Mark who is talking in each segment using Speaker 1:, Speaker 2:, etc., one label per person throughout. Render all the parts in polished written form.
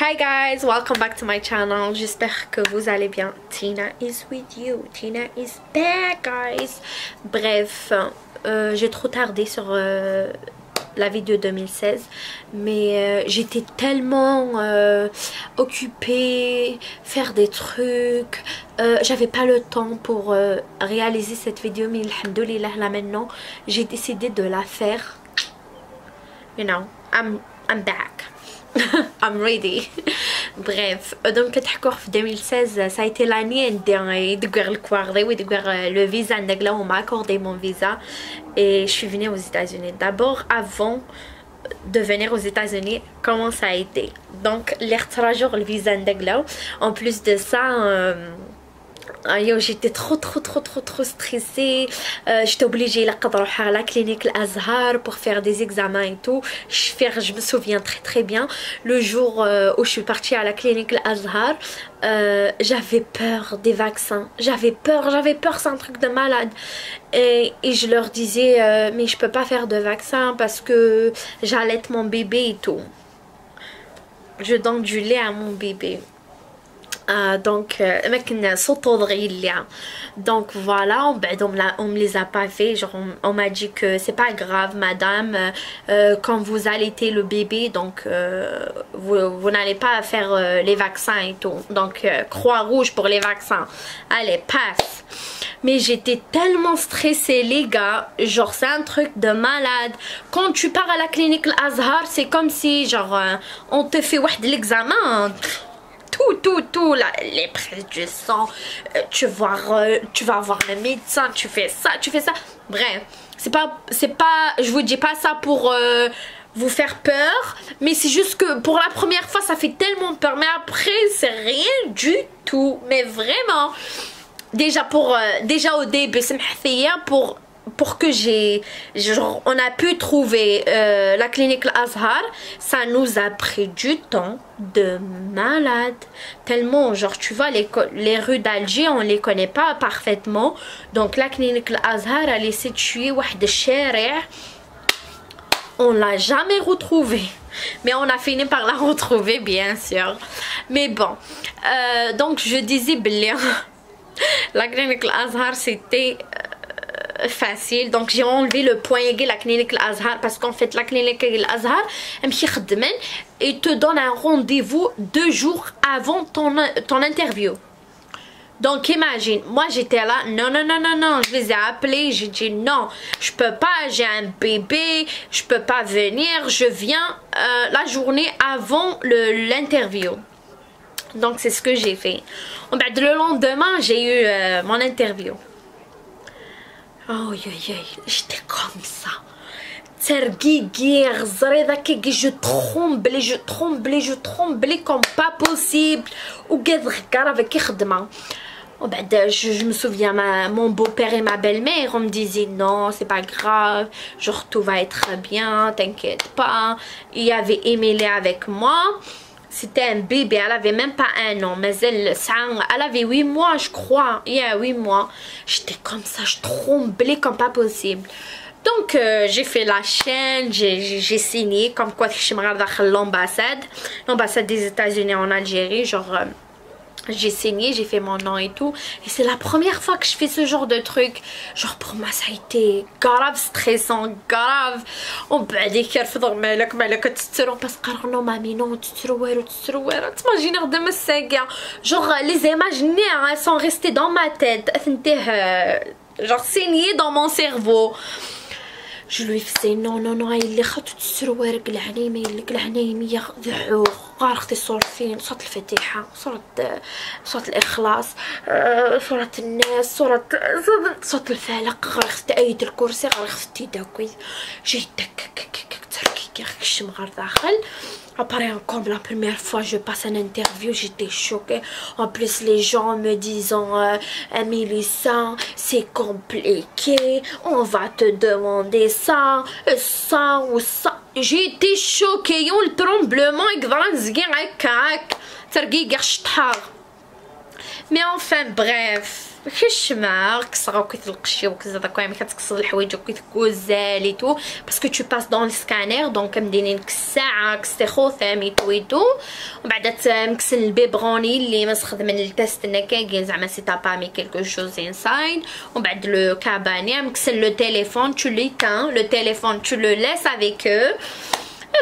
Speaker 1: Hi guys, welcome back to my channel. J'espère que vous allez bien. Tina is with you. Tina is back guys. Bref, j'ai trop tardé sur la vidéo 2016, mais j'étais tellement occupée, faire des trucs, j'avais pas le temps pour réaliser cette vidéo, mais alhamdoulilah là maintenant j'ai décidé de la faire. You know, I'm back. I'm ready. Bref, donc كتحكوا في 2016 ça a été l'année où يدقر الكواردي ويدقر le visa là on m'a accordé mon visa et je suis venue aux États-Unis. D'abord, avant de venir aux États-Unis, comment ça a été? Donc les 3 jours le visa là, en plus de ça j'étais trop stressée. J'étais obligée à la clinique Al-Azhar pour faire des examens et tout. Je me souviens très bien le jour où je suis partie à la clinique Al-Azhar, j'avais peur des vaccins, j'avais peur, c'est un truc de malade, et je leur disais mais je peux pas faire de vaccin parce que j'allaite mon bébé et tout, je donne du lait à mon bébé. Donc voilà, on me les a pas fait. Genre on m'a dit que c'est pas grave madame, quand vous allaitez le bébé, donc vous n'allez pas faire les vaccins et tout, donc croix rouge pour les vaccins, allez passe. Mais j'étais tellement stressée les gars, genre c'est un truc de malade. Quand tu pars à la clinique Al-Azhar, c'est comme si genre on te fait l'examen, tout là, les prises du sang, tu vas voir le médecin, tu fais ça. Bref, c'est pas, je vous dis pas ça pour vous faire peur, mais c'est juste que pour la première fois ça fait tellement peur, mais après c'est rien du tout, mais vraiment. Déjà au début c'est pour que on a pu trouver la clinique Al-Azhar, ça nous a pris du temps de malade, tellement genre tu vois les rues d'Alger on les connaît pas parfaitement, donc la clinique Al-Azhar elle est située واحد الشارع, on l'a jamais retrouvée, mais on a fini par la retrouver bien sûr. Mais bon, donc je disais bien la clinique Al-Azhar c'était facile, donc j'ai enlevé le point la clinique Al-Azhar parce qu'en fait la clinique Al-Azhar et te donne un rendez-vous 2 jours avant ton interview. Donc imagine, moi j'étais là, non, je les ai appelés, j'ai dit non, je peux pas, j'ai un bébé, je peux pas venir, je viens la journée avant l'interview. Donc c'est ce que j'ai fait. Le lendemain j'ai eu mon interview. Oh j'étais comme ça, je tremblais comme pas possible. Je me souviens, mon beau-père et ma belle-mère on me disait non c'est pas grave, genre tout va être bien, t'inquiète pas. Il y avait Émilie avec moi, c'était un bébé, elle avait même pas 1 an, mais elle avait 8 mois je crois, 8 mois. J'étais comme ça, je tremblais comme pas possible. Donc j'ai fait la chaîne, j'ai signé comme quoi je me dans l'ambassade des États-Unis en Algérie, genre j'ai signé, j'ai fait mon nom et tout, et c'est la première fois que je fais ce genre de truc. Genre pour moi ça a été grave stressant, grave. On peut dire qu'il faut مالك تتسرو بس قررنا مامي non تتسروير t'imagines de me séguer, genre les images elles sont restées dans ma tête, genre saignées dans mon cerveau. Je lui faisais non اللي خاطو تسروير قلعني ما يقلعني مية قارختي الصور فين صوت الفاتحة، صوت الإخلاص، صورة الناس، صوت الفلق، غرختي آية الكرسي، غرختي داكوي جيت تركي الشمغار داخل. Après encore la première fois je passe une interview, j'étais choquée. En plus les gens me disant Mélissa c'est compliqué, on va te demander ça ou ça. J'ai été choquée, le tremblement mais enfin bref, كشمار كسرة وكتلقشي وكزادا كاين كتكسر الحوايج وكتكوزال اي تو باسكو تو باس دون السكانير دونك مدينين كساعه كستي خوثام اي تو ومن بعد مكسل البيبروني اللي مسخد من التست نكاين زعما سي تا با مي كيلكو شوز انسايد ومن بعد لو كابانيا مكسل لو تيليفون تو ليتان لو تيليفون تو لو ليس افيك او.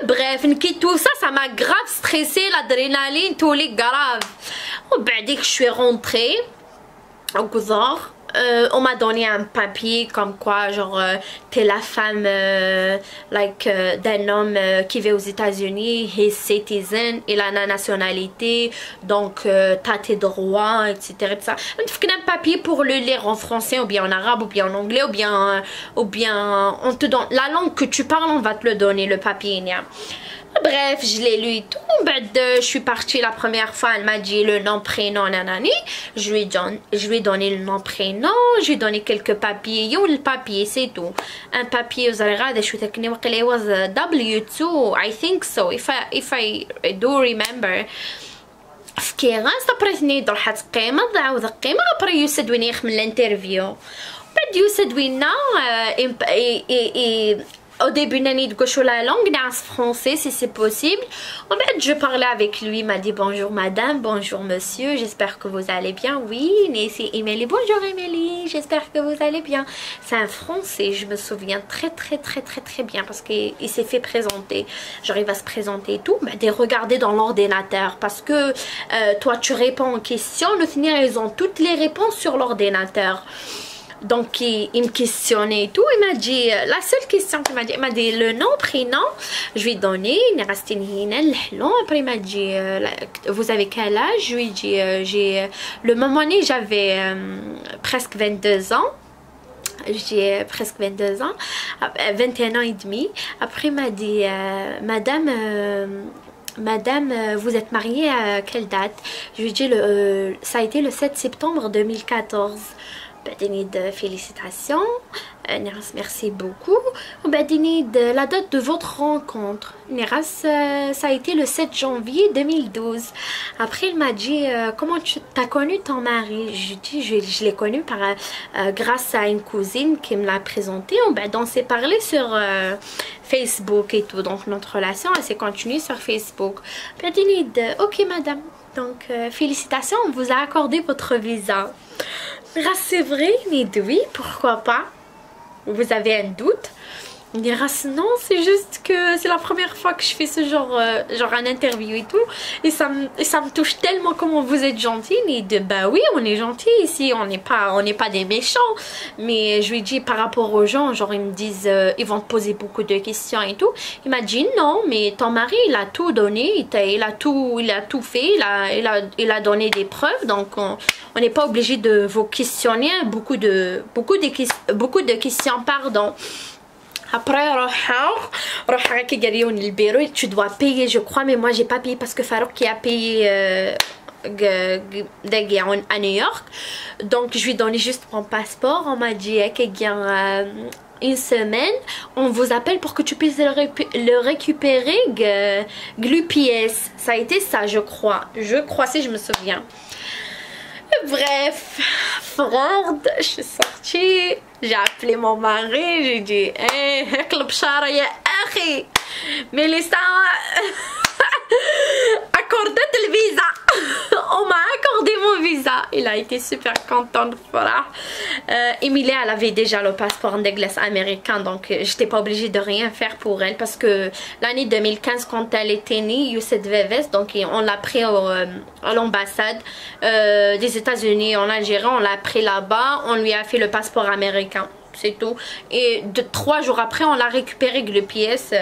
Speaker 1: Bref, tout ça, ça m'a grave stressé, l'adrénaline, tout les grave. وبعديك je suis rentrée au Gozor. On m'a donné un papier comme quoi genre t'es la femme d'un homme qui vit aux États-Unis, he's citizen, il a la nationalité, donc t'as tes droits, etc. Il faut un papier pour le lire en français ou bien en arabe ou bien en anglais ou bien on te donne la langue que tu parles, on va te le donner le papier. Bref, je l'ai lu et tout. Je suis partie la première fois, elle m'a dit le nom, prénom, nanani. Je lui ai donné le nom, prénom. Je lui ai donné quelques papiers. Yo, le papier, c'est tout. Un papier, vous allez regarder, je suis techniquement, it was W2, I think so, if I do remember. في كيغاس après ضرحت قيمة ضعوض قيمة après يوسد وين يخمن الانترفيو بعد يوسد وينا au début nani de la langue dans français si c'est possible. En fait je parlais avec lui, il m'a dit bonjour madame, bonjour monsieur, j'espère que vous allez bien. Oui, c'est Emily, bonjour Emily, j'espère que vous allez bien. C'est un français, je me souviens très bien parce qu'il s'est fait présenter, j'arrive à se présenter et tout, de regarder dans l'ordinateur parce que toi tu réponds aux questions, le finir ils ont toutes les réponses sur l'ordinateur. Donc il me questionnait et tout, il m'a dit la seule question qu'il m'a dit le nom, prénom, je lui ai donné, après il m'a dit vous avez quel âge, je lui ai dit j'ai le moment donné j'avais presque 22 ans. J'ai presque 22 ans, 21 ans et demi. Après il m'a dit Madame, vous êtes mariée à quelle date? Je lui ai dit ça a été le 7 septembre 2014. Félicitations, merci beaucoup. La date de votre rencontre, ça a été le 7 janvier 2012. Après il m'a dit comment tu as connu ton mari? Je dis je l'ai connu grâce à une cousine qui me l'a présenté. On s'est parlé sur Facebook et tout, donc notre relation elle s'est continuée sur Facebook. Ok madame, donc félicitations, on vous a accordé votre visa. C'est vrai, oui, pourquoi pas? Vous avez un doute? Il dira non, c'est juste que c'est la première fois que je fais ce genre un interview et tout, et ça me touche tellement comment vous êtes gentil. Il dit bah oui, on est gentil ici, on n'est pas des méchants, mais je lui dis par rapport aux gens, genre ils me disent ils vont te poser beaucoup de questions et tout. Il m'a dit non, mais ton mari il a tout donné, il a tout fait, il a donné des preuves, donc on n'est pas obligé de vous questionner beaucoup de questions, pardon. Après le bureau, tu dois payer je crois, mais moi j'ai pas payé parce que Farouk qui a payé à New York, donc je lui ai donné juste mon passeport. On m'a dit une semaine on vous appelle pour que tu puisses le récupérer l'UPS. Ça a été ça je crois si je me souviens. Bref, Ford, je suis sortie, j'ai appelé mon mari, j'ai dit hey, Mélissa accordé le visa. On m'a accordé mon visa. Il a été super content de faire. Emilia, elle avait déjà le passeport anglais américain, donc j'étais pas obligée de rien faire pour elle parce que l'année 2015 quand elle était née, Youssef Veves, donc on l'a pris à l'ambassade des États-Unis en Algérie, on l'a pris là-bas, on lui a fait le passeport américain, c'est tout. Et 3 jours après, on l'a récupéré avec le pièce.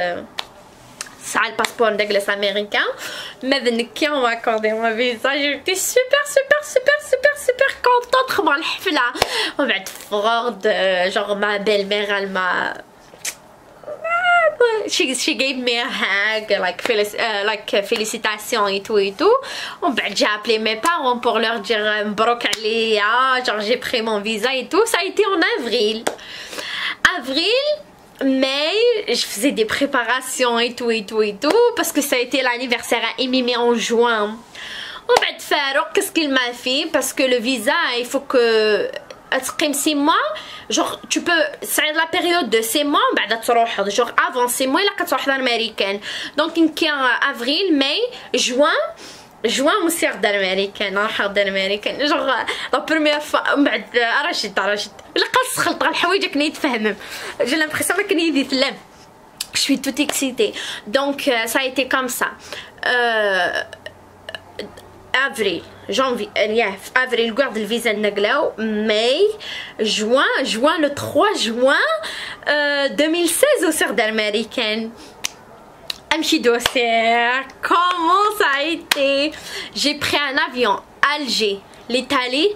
Speaker 1: Ça le passeport anglais américain, mais qui on m'a accordé mon visa, j'étais super contente comme الحفلة. وبعد Ford, genre ma belle-mère elle m'a she gave me a hug like félicitations et tout. J'ai appelé mes parents pour leur dire مبروك عليا, genre j'ai pris mon visa et tout. Ça a été en avril, mais je faisais des préparations et tout parce que ça a été l'anniversaire à Emimi en juin. En fait Farouk, qu'est-ce qu'il m'a fait? Parce que le visa, il faut que... 6 mois, genre tu peux, c'est la période de 6 mois, genre avant 6 mois, il a 4 américaine. Donc, il y a avril, mai, juin aussi d'américaine, genre la première fois, j'ai l'impression que je suis toute excitée. Donc, ça a été comme ça. Avril, janvier, avril, garde le visa de Naglau, mai, juin, le 3 juin 2016 au sort d'américaine. Amchi dossier, comment ça a été? J'ai pris un avion, Alger, l'Italie,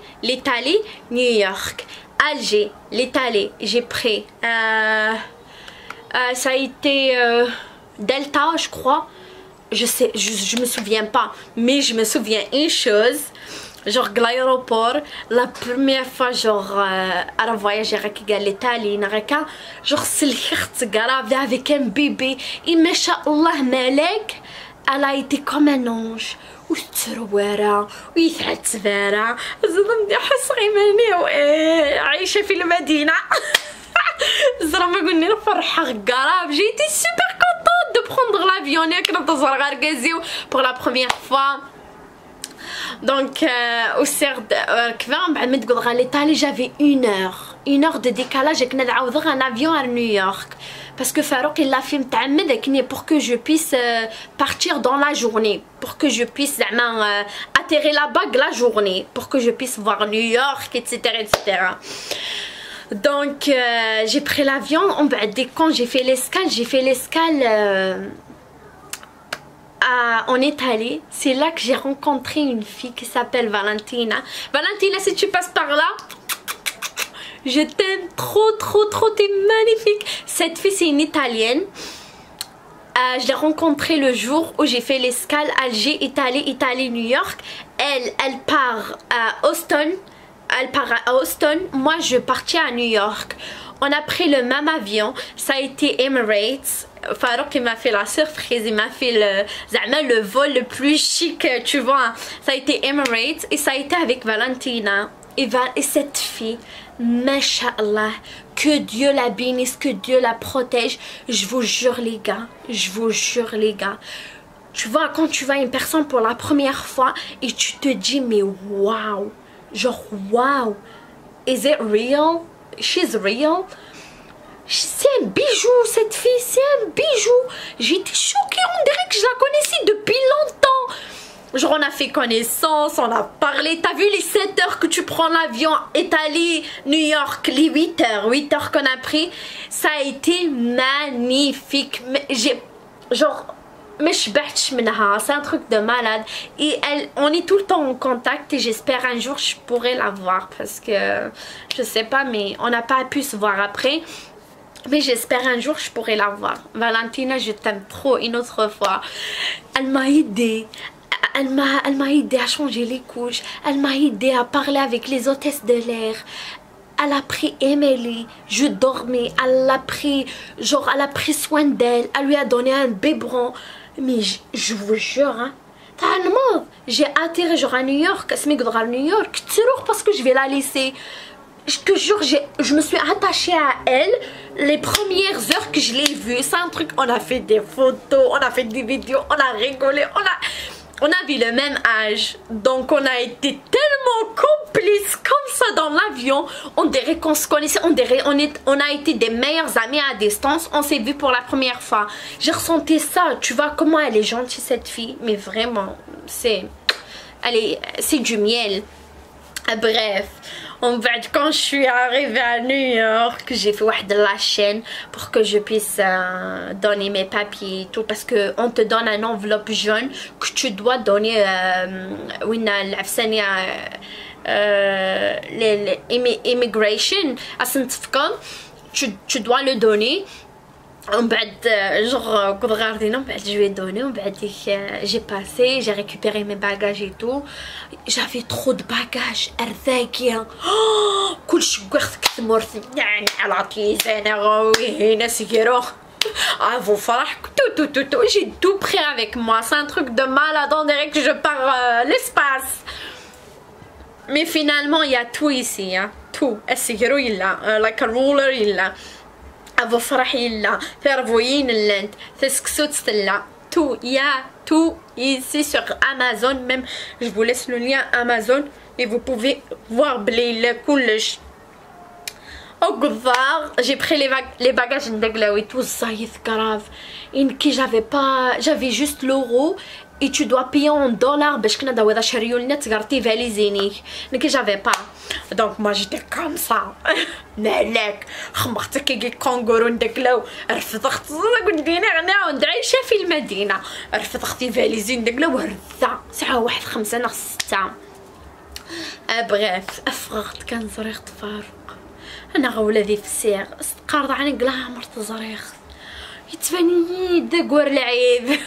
Speaker 1: New York, Alger, l'Italie, j'ai pris, ça a été Delta, je crois. Je me souviens pas, mais je me souviens une chose, genre l'aéroport, la première fois genre à la voyage avec l'Italie, genre c'est le grave avec un bébé, et mashallah malek, elle a été comme un ange. وتروارة ويتعتبارة زعما حسغي ماني عايشة في المدينة زعما قلنا الفرحة غراب جيتي سوبر كونطونت de prendre l'avion pour la première fois. Donc au sert كفا بعد ما تقول غا l'Italie j'avais une heure de décalage كنا نعاودو un avion à New York parce que Farouk il l'a fait متعمد pour que je puisse partir dans la journée, pour que je puisse زعما atterrir là-bas la journée, pour que je puisse voir New York, etc. Donc j'ai pris l'avion, quand j'ai fait l'escale en Italie. C'est là que j'ai rencontré une fille qui s'appelle Valentina. Valentina, si tu passes par là, je t'aime trop, t'es magnifique. Cette fille c'est une Italienne. Je l'ai rencontrée le jour où j'ai fait l'escale Alger, Italie, New York. Elle part à Houston. Moi je partais à New York. On a pris le même avion, ça a été Emirates. Farouk il m'a fait la surprise, il m'a fait le vol le plus chic, tu vois. Ça a été Emirates et ça a été avec Valentina. Et cette fille, Masha'Allah, que Dieu la bénisse, que Dieu la protège. Je vous jure les gars, tu vois, quand tu vois une personne pour la première fois et tu te dis mais waouh, genre waouh, is it real? She's real. C'est un bijou cette fille, c'est un bijou. J'étais choquée, on dirait que je la connaissais depuis longtemps. Genre on a fait connaissance, on a parlé. T'as vu les 7 heures que tu prends l'avion Italie, New York, les 8 heures qu'on a pris. Ça a été magnifique. C'est un truc de malade. Et on est tout le temps en contact et j'espère un jour je pourrai la voir parce que je sais pas, mais on n'a pas pu se voir après. Mais j'espère un jour je pourrai la voir. Valentina, je t'aime trop une autre fois. Elle m'a aidée. Elle m'a aidé à changer les couches. Elle m'a aidé à parler avec les hôtesses de l'air. Elle a pris Emily, je dormais. Elle a pris soin d'elle. Elle lui a donné un biberon. Mais je vous jure, hein, j'ai atterri genre à New York, parce que je vais la laisser. Je te jure, je me suis attachée à elle les premières heures que je l'ai vue. C'est un truc, on a fait des photos, on a fait des vidéos, on a rigolé, on a vu le même âge. Donc on a été tellement complices comme ça dans l'avion. On dirait qu'on se connaissait, on a été des meilleurs amis à distance. On s'est vu pour la première fois. J'ai ressenti ça, tu vois comment elle est gentille cette fille. Mais vraiment, c'est du miel. Bref, quand je suis arrivée à New York, j'ai fait la chaîne pour que je puisse donner mes papiers et tout, parce que on te donne une enveloppe jaune que tu dois donner l'immigration, tu dois le donner. Genre je lui ai donné, j'ai passé, j'ai récupéré mes bagages et tout. J'avais trop de bagages. vos فرح, tout. J'ai tout pris avec moi. C'est un truc de malade. On dirait que je pars l'espace. Mais finalement, il y a tout ici. Hein. Tout. السيرو يلا. Like a ruler يلا. vos فرح يلا. Fervoyin اللند. تسكسوت ستلا. Tout. Il y a tout ici sur Amazon. Même, je vous laisse le lien Amazon. Et vous pouvez voir بلي كلش. Au revoir, j'ai pris les bagages de et tout ça y est grave. Inki j'avais juste l'euro et tu dois payer en dollars parce que nous avons acheté une net gartie valise que j'avais pas. Donc moi j'étais comme ça. نالك خمرتك كي كونغورو ندقلو رفضت قلت لي انا عايشه في المدينه رفضت اختي فاليزين ندقلو ورثا ساعه 1:05 نص 6. بريف افرغت كان زريق فاروق انا غولادي في السير استقارض عن قلها مرت زريخ يتباني دقور العيب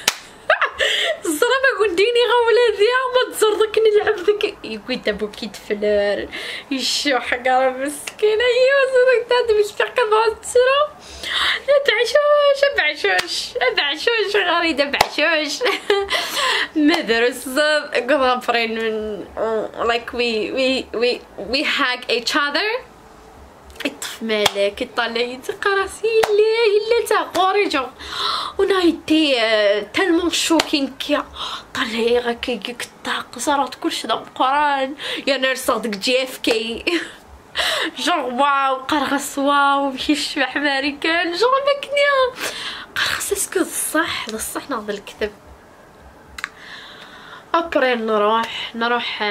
Speaker 1: الزرابه قديني غولادي ما تزرضك نلعب ذك يقول دابوكي تفلر يشوح قرب مسكينه يوزك تاد مش تقبض تسرا بعشوش غريده بعشوش مدرس قرفرين من like we hug each other. يطف مالك يطلعي تقراسي إلا تا غوريجو ونايتي تالمون شوكين كيا طلعي غاكي كطاق صارت كلشي دام قران يا نرسغ ديك جي اف كي جوغ واو قرغس واو مشي الشبح ماريكان جوغ ماكنيا قرغس اسكو الصح ناض الكذب. ابري نروح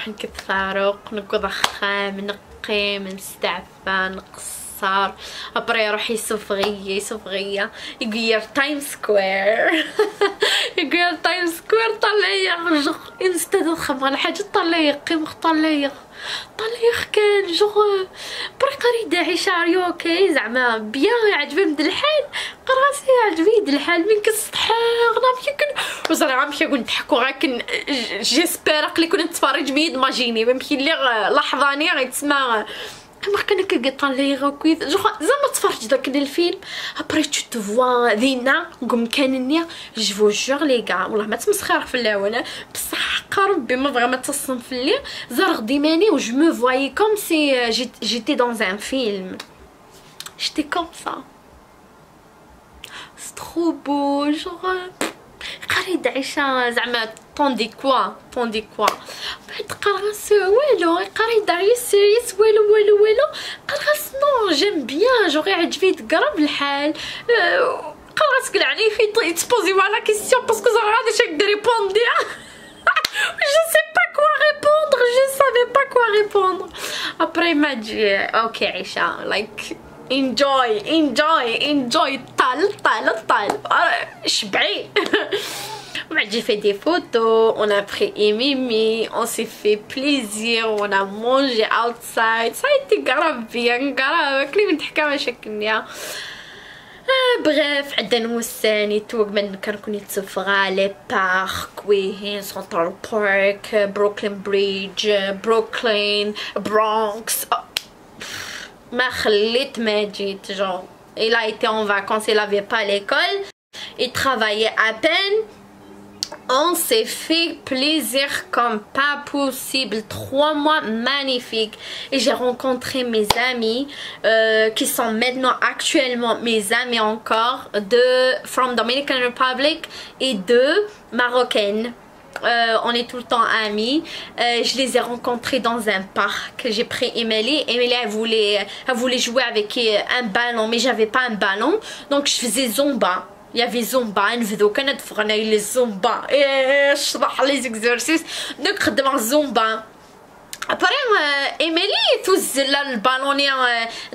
Speaker 1: نكب فاروق نقض خام نقيم نستعفى نقصر ابري روح يصفغيه يغير تايم سكوير يغير تايم سكوير طلعي انستاد الخمر حاجه طلعي قيم طلعي كان جوغ بري قريده عيشه اوكي زعما بيان عجبني د الحال قراسي عجبني د الحال من كسطح غنام يمكن وزرا مشي نضحكوا غاكن جيسبر قلي كنت نتفرج بيد ماجيني ممكن لي لحظاني غيتسمع كما كان كيطلع لي غوكيت زعما تفرج داك الفيلم ابري تو تفوا دينا قم كانني جو جور لي غا والله ما تمسخر في الاول بصح ربي ما بغا ما تصنف لي زرغ ديماني و جو مو فوايي كوم سي جيتي دون ان فيلم جيتي كوم سا سي ترو بو جور قريد عيشه زعما طوندي كوا بعد قرغس والو قريد عيش سيريس والو قرغس نو جيم بيان جوغي عجبني تقرب الحال قرغس كلعني في تبوزي لا كيسيون باسكو زعما هذا شاك دير ريبوندي je sais pas quoi répondre je savais pas quoi répondre après il m'a dit ok Aïcha like enjoy طال شبعي. J'ai fait des photos, on a pris Mimi, on s'est fait plaisir, on a mangé outside, ça a été grave bien, grave, كلي بنتحكى ما شكلني. بريف عندنا موساني توق من كنكون يتصفغا لي بارك وين سنترال بارك بروكلين بريدج بروكلين برونكس ما خليت ما جيت جو il a été en vacances il avait pas l'école il travaillait à peine. On s'est fait plaisir comme pas possible. 3 mois magnifiques. Et j'ai rencontré mes amis qui sont maintenant actuellement mes amis encore de from Dominican Republic et de Marocaines. On est tout le temps amis. Je les ai rencontrés dans un parc. J'ai pris Emily. Emily elle voulait jouer avec un ballon mais j'avais pas un ballon donc je faisais Zumba. Il y avait Zumba, نفذو كانت فغنا لي Zumba شرح لي زيكزرسيس نخدم Zumba. ابري ايميلي توزل البالوني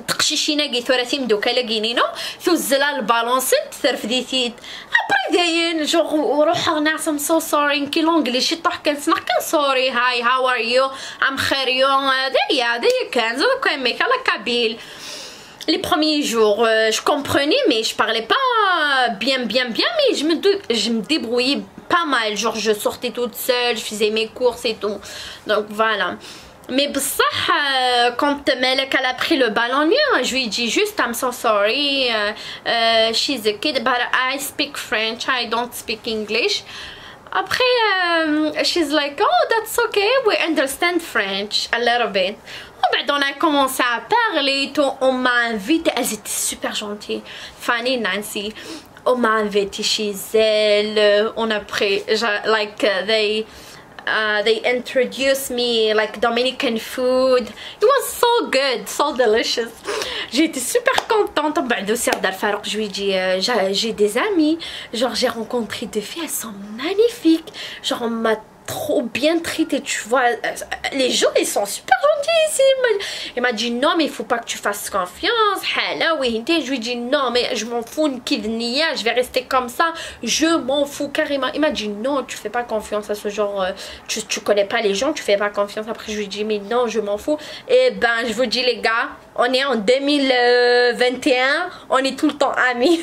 Speaker 1: تقشيشينا كي ثلاثين دوكا لاكينينو توزل البالون سنت ثرفديتيت ابري داين جو وروح نعسم سو سوري كي لونجلي شي طاح كنسمع كان سوري هاي هاو ار يو ام خيريو دايا كان زو كان ميكا لا كابيل. Les premiers jours, je comprenais mais je parlais pas bien mais je me débrouillais pas mal. Genre je sortais toute seule, je faisais mes courses et tout. Donc voilà. Mais بصح quand Malek elle a pris le ballonnier, je lui dis juste I'm so sorry, she's a kid but I speak French, I don't speak English. Après she's like oh that's okay, we understand French a little bit. On a commencé à parler, tout, on m'a invité, elles étaient super gentilles, Fanny, Nancy, on m'a invité chez elles, on a pris, like they introduced me like Dominican food. It was so good, so delicious. J'ai été super contente. بعد Serdar Farouk, je lui dis j'ai des amis, genre j'ai rencontré deux filles, elles sont magnifiques, genre on m'a trop bien traité, tu vois, les gens ils sont super gentils ici. Il m'a dit non mais il faut pas que tu fasses confiance. Je lui dis non mais je m'en fous, je vais rester comme ça, je m'en fous carrément. Il m'a dit non, tu fais pas confiance à ce genre, tu connais pas les gens, tu fais pas confiance. Après je lui dis mais non, je m'en fous. Et ben je vous dis les gars, on est en 2021, on est tout le temps amis.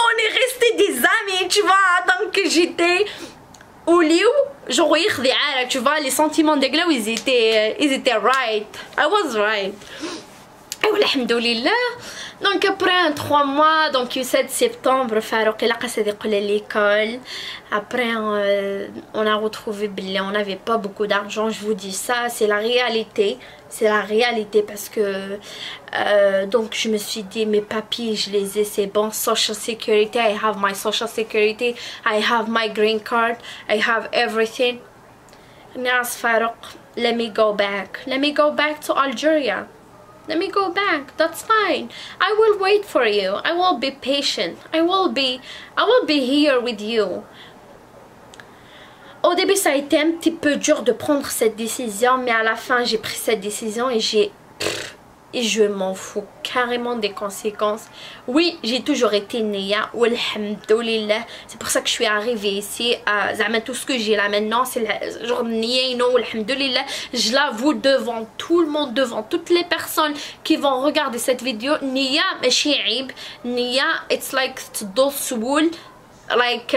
Speaker 1: On est resté des amis, tu vois. Donc j'étais au lieu, genre tu vois, les sentiments de Glau, ils étaient right. I was right. Et alhamdoulilah. Donc après 3 mois, donc le 7 septembre, Farouk il a passé l'école. Après on a retrouvé Billy, on n'avait pas beaucoup d'argent, je vous dis ça, c'est la réalité. C'est la réalité parce que donc je me suis dit mes papiers je les ai, c'est bon, social security, I have my social security, I have my green card, I have everything. Nias Farouk, let me go back to Algeria. Let me go back, that's fine. I will wait for you. I will be patient. I will be here with you. Au début, ça a été un petit peu dur de prendre cette décision, mais à la fin, j'ai pris cette décision et je m'en fous carrément des conséquences. Oui, j'ai toujours été Nia, walhamdoulilah. C'est pour ça que je suis arrivée ici. Tout ce que j'ai là maintenant, c'est genre Nia, walhamdoulilah. Je l'avoue devant tout le monde, devant toutes les personnes qui vont regarder cette vidéo. Nia, ماشي عيب. Nia, it's like تضوض سبول. Like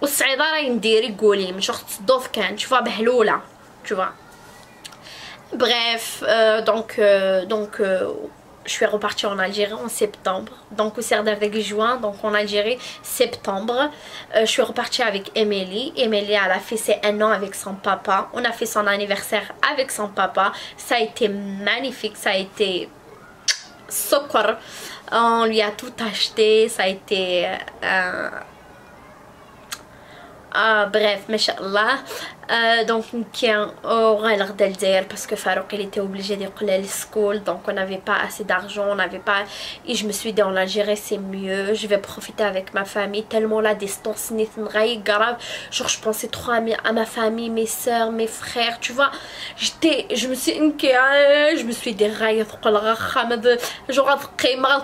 Speaker 1: والصعيدة راهي نديري قولي من شخص تضوض كان. Tu vois بهلولة. Tu vois. Bref, donc je suis repartie en Algérie en septembre. Donc au Serdar de juin, donc en Algérie, septembre. Je suis repartie avec Emily. Emily, elle a fait ses 1 an avec son papa. On a fait son anniversaire avec son papa. Ça a été magnifique, ça a été soccer. On lui a tout acheté, ça a été... bref, machallah. Donc on a l'air d'Alger parce que Farouk il était obligé de aller à l'école, donc on n'avait pas assez d'argent, on n'avait pas, et je me suis dit en Algérie c'est mieux, je vais profiter avec ma famille, tellement la distance n'est grave, genre je pensais trop à ma famille, mes soeurs, mes frères, tu vois, je me suis dit genre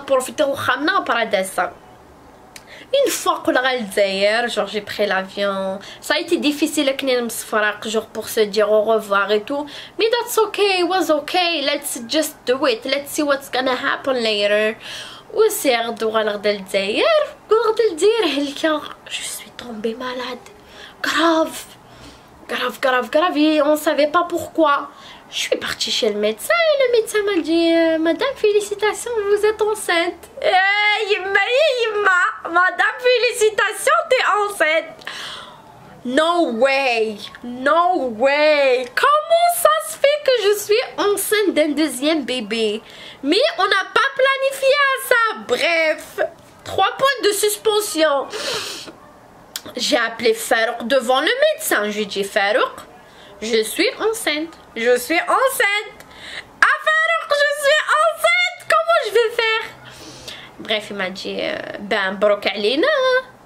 Speaker 1: profiter au khamna par ça. Une fois qu'on a le genre j'ai pris l'avion, ça a été difficile genre pour se dire au revoir et tout, mais that's okay, it was okay, let's just do it, let's see what's gonna happen later. وسير غنغدا للجزائر je suis tombée malade, grave, et on savait pas pourquoi. Je suis partie chez le médecin et le médecin m'a dit madame félicitations, vous êtes enceinte. Madame félicitations, t'es enceinte. No way. Comment ça se fait que je suis enceinte d'un 2e bébé? Mais on n'a pas planifié à ça. Bref, 3 points de suspension. J'ai appelé Farouk devant le médecin. Je lui ai dit Farouk, je suis enceinte. Ah Farouk, je suis enceinte. Comment je vais faire? Bref, il m'a dit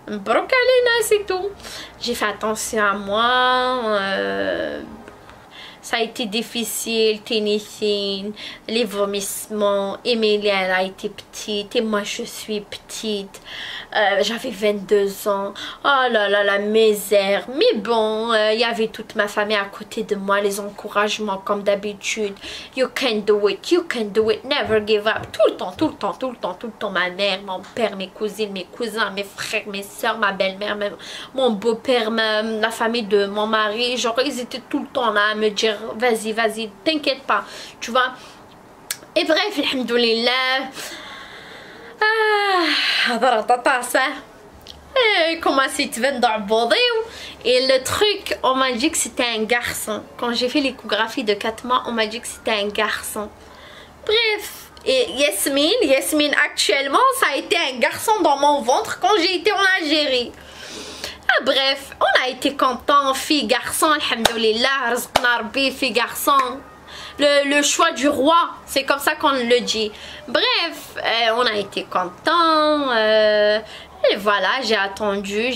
Speaker 1: مبروك علينا, c'est tout. J'ai fait attention à moi. Ça a été difficile, Ténéthine, les vomissements. Emilia, elle a été petite et moi je suis petite. j'avais 22 ans. Oh là là, la misère. Mais bon, il y avait toute ma famille à côté de moi, les encouragements comme d'habitude. You can do it, you can do it, never give up. Tout le temps, tout le temps, tout le temps, tout le temps. Ma mère, mon père, mes cousines, mes cousins, mes frères, mes soeurs, ma belle-mère, mon beau-père, la famille de mon mari. Genre, ils étaient tout le temps là à me dire, vas-y, vas-y, t'inquiète pas, tu vois. Et bref, alhamdoulilah. Commencé à vendre. Et le truc, on m'a dit que c'était un garçon. Quand j'ai fait l'échographie de 4 mois, on m'a dit que c'était un garçon. Bref, et Yasmine actuellement, ça a été un garçon dans mon ventre quand j'ai été en Algérie. Ah, bref, on a été contents, fille, garçon, alhamdoulilah, rizqna rabbi, fille, garçon. Le choix du roi, c'est comme ça qu'on le dit. Bref, on a été contents. Et voilà, j'ai attendu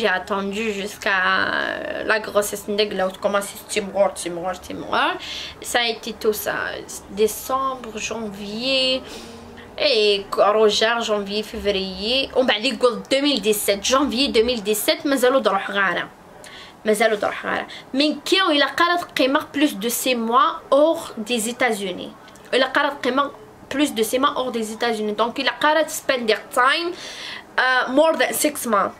Speaker 1: jusqu'à la grossesse là où commence ça a été tout ça. Décembre, janvier. Et رجع janvier, février. ومن بعد يقول 2017 janvier 2017 مازالوا دروح غارة. من كي إلا قرأت قيمة plus de 6 mois hors des États-Unis. إلا قرأت قيمة plus de 6 mois hors des États-Unis. Donc إلا قرأت spend their time more than 6 months.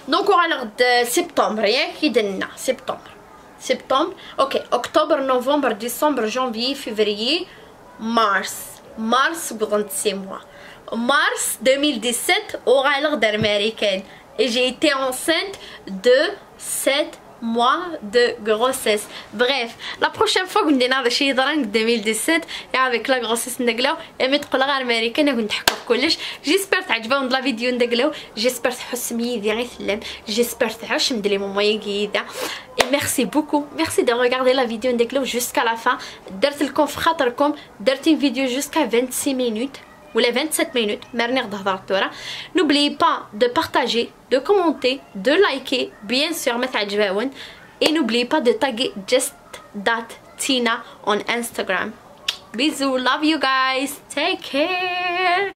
Speaker 1: Donc on a de septembre, rien qui donne septembre. Ok, octobre, novembre, décembre, janvier, février, mars 6 mois. Mars 2017 aura l'heure d'américaine. Et j'ai été enceinte de 7 mois de grossesse. Bref, la prochaine fois que nous avons fait 2017 et avec la grossesse نقلاو et تقول غير امريكان ونضحكوا كلش. جيسبر تعجبكم لا فيديو نقلاو. جيسبر تحس ميدي غير سلام. جيسبر تعيش مدلي ماما قيده. Et merci beaucoup. Merci de regarder la vidéo نقلاو jusqu'à la fin. درت لكم في خاطركم درت une vidéo jusqu'à 26 minutes. Ou les 27 minutes. N'oubliez pas de partager, de commenter, de liker, bien sûr, et n'oubliez pas de taguer just.tina on Instagram. Bisous, love you guys, take care.